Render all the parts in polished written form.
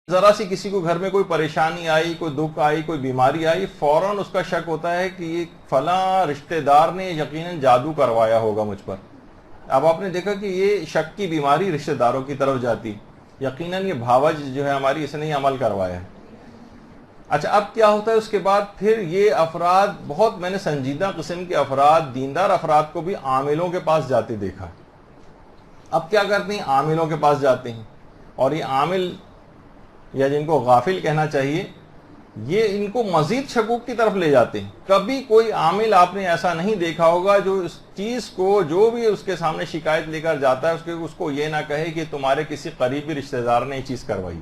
ذرا سی کسی کو گھر میں کوئی پریشانی آئی، کوئی دکھ آئی، کوئی بیماری آئی، فوراً اس کا شک ہوتا ہے کہ یہ فلاں رشتہ دار نے یقیناً جادو کروایا ہوگا مجھ پر۔ اب آپ نے دیکھا کہ یہ شک کی بیماری رشتہ داروں کی طرف جاتی، یقیناً یہ بھاوج جو ہے ہماری، اس نے یہ عمل کروایا ہے۔ اچھا، اب کیا ہوتا ہے اس کے بعد؟ پھر یہ افراد، بہت میں نے سنجیدہ قسم کے افراد، دیندار افراد کو بھی عاملوں کے پاس جاتے دیکھا۔ اب کیا کرتے ہیں؟ عاملوں کے پاس جاتے ہیں، اور یہ عامل، یا جن کو غافل کہنا چاہیے، یہ ان کو مزید شکوک کی طرف لے جاتے ہیں۔ کبھی کوئی عامل آپ نے ایسا نہیں دیکھا ہوگا جو اس چیز کو، جو بھی اس کے سامنے شکایت لے کر جاتا ہے، اس کو یہ نہ کہے کہ تمہارے کسی قریبی رشتہ دار نے یہ چیز کروائی۔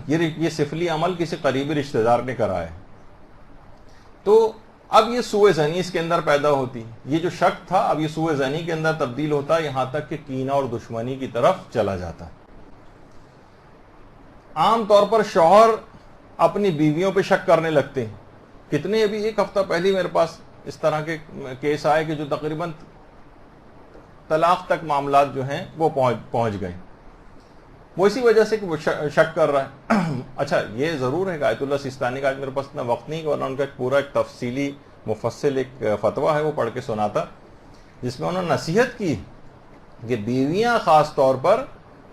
یہ سفلی عمل کسی قریبی رشتہ دار نے کرایا ہے۔ تو اب یہ سوء ظنی اس کے اندر پیدا ہوتی، یہ جو شک تھا اب یہ سوء ظنی کے اندر تبدیل ہوتا، یہاں تک کہ کینہ اور دشمنی کی طرف چلا جاتا۔ عام طور پر شوہر اپنی بیویوں پہ شک کرنے لگتے ہیں۔ کتنے، ابھی ایک ہفتہ پہلے میرے پاس اس طرح کے کیس آئے کہ جو تقریباً طلاق تک معاملات جو ہیں وہ پہنچ گئے، وہ اسی وجہ سے کہ وہ شک کر رہا ہے۔ اچھا، یہ ضرور ہے کہ آیت اللہ سیستانی کا آج میرے پاس اتنا وقت نہیں، ورنہ ان کا پورا ایک تفصیلی مفصل ایک فتویٰ ہے، وہ پڑھ کے سناتا، جس میں انہوں نے نصیحت کی کہ بیویاں خاص طور پر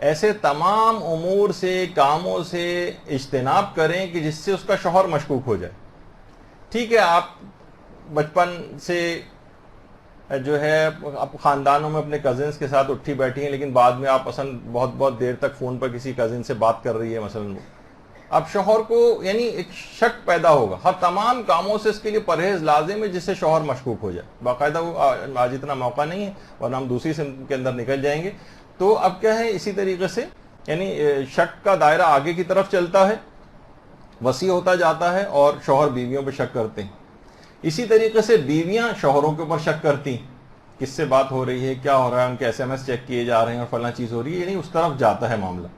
ایسے تمام امور سے، کاموں سے اجتناب کریں کہ جس سے اس کا شوہر مشکوک ہو جائے۔ ٹھیک ہے، آپ بچپن سے جو ہے آپ خاندانوں میں اپنے کزنس کے ساتھ اٹھی بیٹھی ہیں، لیکن بعد میں آپ اصلا بہت دیر تک فون پر کسی کزن سے بات کر رہی ہے مثلا، اب شوہر کو یعنی ایک شک پیدا ہوگا۔ ہر تمام کاموں سے اس کے لیے پرہیز لازم ہے جس سے شوہر مشکوک ہو جائے۔ باقاعدہ وہ آج اتنا موقع نہیں ہے، ورنہ ہم دوسری سمت کے اندر نکل جائیں گے۔ تو اب کیا ہے، اسی طریقے سے یعنی شک کا دائرہ آگے کی طرف چلتا ہے، وسیع ہوتا جاتا ہے، اور شوہر بیویوں پہ شک کرتے ہیں۔ اسی طریقے سے بیویاں شوہروں کے اوپر شک کرتی ہیں، کس سے بات ہو رہی ہے، کیا ہو رہا ہے، ان کے SMS چیک کیے جا رہے ہیں اور فلاں چیز ہو رہی ہے، یعنی اس طرف جاتا ہے معاملہ۔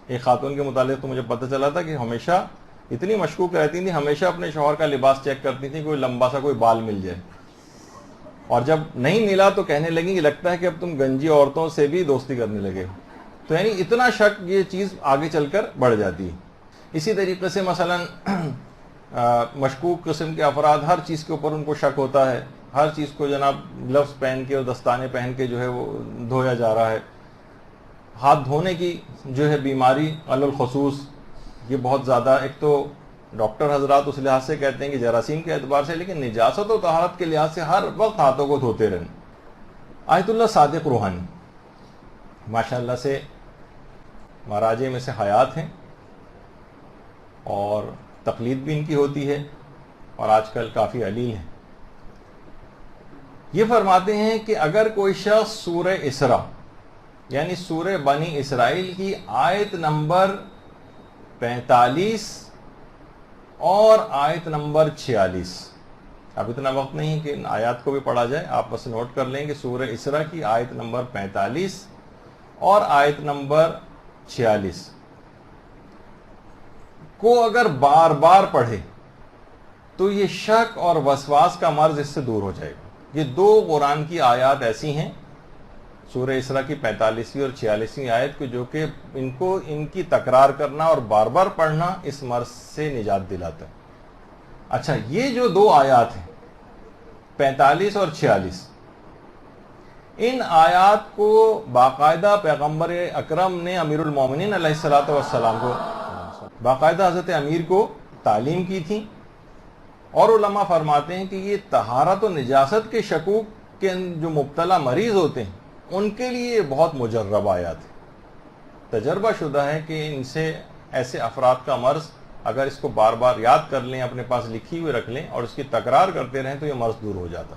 ایک خاتون کے متعلق تو مجھے پتہ چلا تھا کہ ہمیشہ اتنی مشکوک رہتی تھی، ہمیشہ اپنے شوہر کا لباس چیک کرتی تھی، کوئی لمبا سا کوئی بال مل جائے، اور جب نہیں ملا تو کہنے لگی کہ لگتا ہے کہ اب تم گنجی عورتوں سے بھی دوستی کرنے لگے ہو۔ تو یعنی اتنا شک، یہ چیز آگے چل کر بڑھ جاتی ہے۔ اسی طریقے سے مثلا مشکوک قسم کے افراد، ہر چیز کے اوپر ان کو شک ہوتا ہے، ہر چیز کو جناب گلوز پہن کے اور دستانے پہن کے جو ہے وہ دھویا جا رہا ہے۔ ہاتھ دھونے کی جو ہے بیماری علی الخصوص یہ بہت زیادہ، ایک تو ڈاکٹر حضرات اس لحاظ سے کہتے ہیں کہ جراثیم کے اعتبار سے، لیکن نجاست و طہارت کے لحاظ سے ہر وقت ہاتھوں کو دھوتے رہنا۔ آیت اللہ صادق روحانی ماشاءاللہ سے مراجع میں سے حیات ہیں، اور تقلید بھی ان کی ہوتی ہے، اور آج کل کافی علیل ہیں۔ یہ فرماتے ہیں کہ اگر کوئی شخص سورہ اسراء یعنی سورہ بنی اسرائیل کی آیت نمبر 45 اور آیت نمبر 46، اب اتنا وقت نہیں کہ ان آیات کو بھی پڑھا جائے، آپ بس نوٹ کر لیں کہ سورہ اسراء کی آیت نمبر 45 اور آیت نمبر 46 کو اگر بار بار پڑھے تو یہ شک اور وسواس کا مرض اس سے دور ہو جائے گا۔ یہ دو قرآن کی آیات ایسی ہیں، سورہ اسراء کی 45ویں اور 46ویں آیت کو، جو کہ ان کی تکرار کرنا اور بار بار پڑھنا اس مرض سے نجات دلاتا ہے۔ اچھا، یہ جو دو آیات ہیں 45 اور 46، ان آیات کو باقاعدہ پیغمبر اکرم نے امیر المومنین علیہ الصلوۃ والسلام کو، باقاعدہ حضرت امیر کو تعلیم کی تھی، اور علماء فرماتے ہیں کہ یہ طہارت و نجاست کے شکوک کے جو مبتلا مریض ہوتے ہیں ان کے لیے یہ بہت مجرب آیات ہے۔ تجربہ شدہ ہے کہ ان سے ایسے افراد کا مرض اگر اس کو بار بار یاد کر لیں، اپنے پاس لکھی ہوئے رکھ لیں اور اس کی تکرار کرتے رہیں تو یہ مرض دور ہو جاتا۔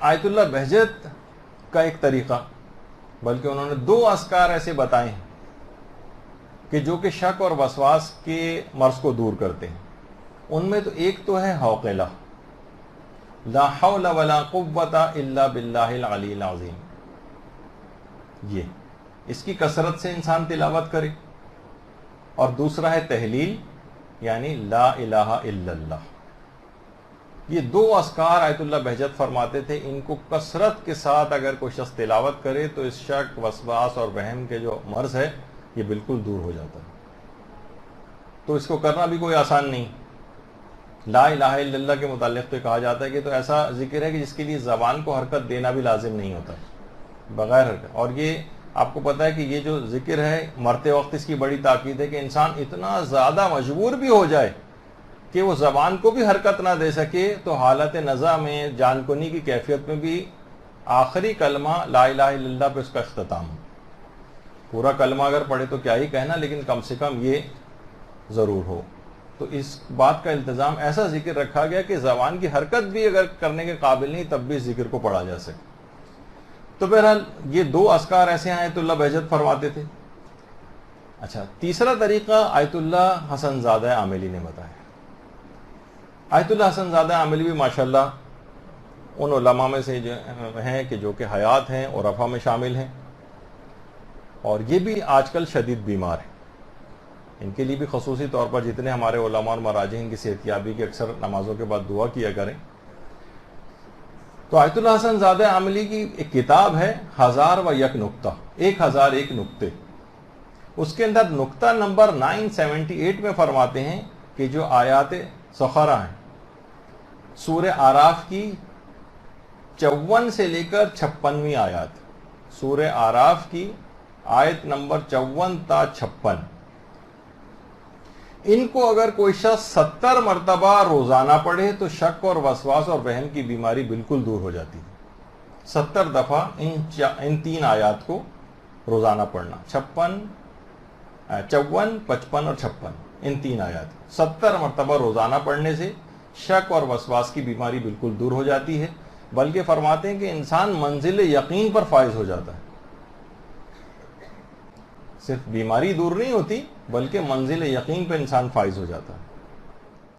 آیت اللہ بہجت کا ایک طریقہ، بلکہ انہوں نے 2 اذکار ایسے بتائے ہیں کہ جو کہ شک اور وسواس کے مرض کو دور کرتے ہیں۔ ان میں تو ایک تو ہے حوقلہ، لا حول ولا قوت الا باللہ العلی العظیم، یہ اس کی کثرت سے انسان تلاوت کرے، اور دوسرا ہے تہلیل یعنی لا الہ الا اللہ۔ یہ 2 اذکار آیت اللہ بہجت فرماتے تھے، ان کو کثرت کے ساتھ اگر کوئی شخص تلاوت کرے تو اس شک، وسواس اور وہم کے جو مرض ہے یہ بالکل دور ہو جاتا ہے. تو اس کو کرنا بھی کوئی آسان نہیں. لا الہ الا اللہ کے متعلق تو کہا جاتا ہے کہ تو ایسا ذکر ہے کہ جس کے لیے زبان کو حرکت دینا بھی لازم نہیں ہوتا بغیر حرکت. اور یہ آپ کو پتا ہے کہ یہ جو ذکر ہے مرتے وقت اس کی بڑی تاکید ہے کہ انسان اتنا زیادہ مجبور بھی ہو جائے کہ وہ زبان کو بھی حرکت نہ دے سکے تو حالت نزع میں جان کنی کی کیفیت میں بھی آخری کلمہ لا الہ الا اللہ پہ اس کا اختتام ہو. پورا کلمہ اگر پڑھے تو کیا ہی کہنا, لیکن کم سے کم یہ ضرور ہو. تو اس بات کا التزام, ایسا ذکر رکھا گیا کہ زبان کی حرکت بھی اگر کرنے کے قابل نہیں تب بھی اس ذکر کو پڑھا جا سکے. تو بہرحال یہ 2 اذکار ایسے ہیں آیت اللہ بہجت فرماتے تھے. اچھا, تیسرا طریقہ آیت اللہ حسن زادہ عاملی نے بتایا. آیت اللہ حسن زادہ عاملی بھی ماشاءاللہ ان علماء میں سے ہیں کہ جو کہ حیات ہیں اور رفع میں شامل ہیں, اور یہ بھی آج کل شدید بیمار ہیں. ان کے لیے بھی خصوصی طور پر جتنے ہمارے علماء اور مراجعین کی صحتیابی کی اکثر نمازوں کے بعد دعا کیا کریں. تو آیت اللہ حسن زادہ عاملی کی ایک کتاب ہے 1001 نکتہ, 1001 نکتے. اس کے اندر نکتہ نمبر 978 میں فرماتے ہیں کہ جو آیات سخرہ ہیں سورہ آراف کی 54 سے لے کر 56ویں آیات, سورہ آراف کی آیت نمبر 54 تا 56, ان کو اگر کوئی شخص 70 مرتبہ روزانہ پڑھے تو شک اور وسواس اور وہم کی بیماری بالکل دور ہو جاتی ہے. 70 دفعہ ان 3 آیات کو روزانہ پڑھنا, 54, 55 اور 56, ان 3 آیات 70 مرتبہ روزانہ پڑھنے سے شک اور وسواس کی بیماری بالکل دور ہو جاتی ہے. بلکہ فرماتے ہیں کہ انسان منزل یقین پر فائز ہو جاتا ہے. صرف بیماری دور نہیں ہوتی بلکہ منزل یقین پہ انسان فائز ہو جاتا ہے.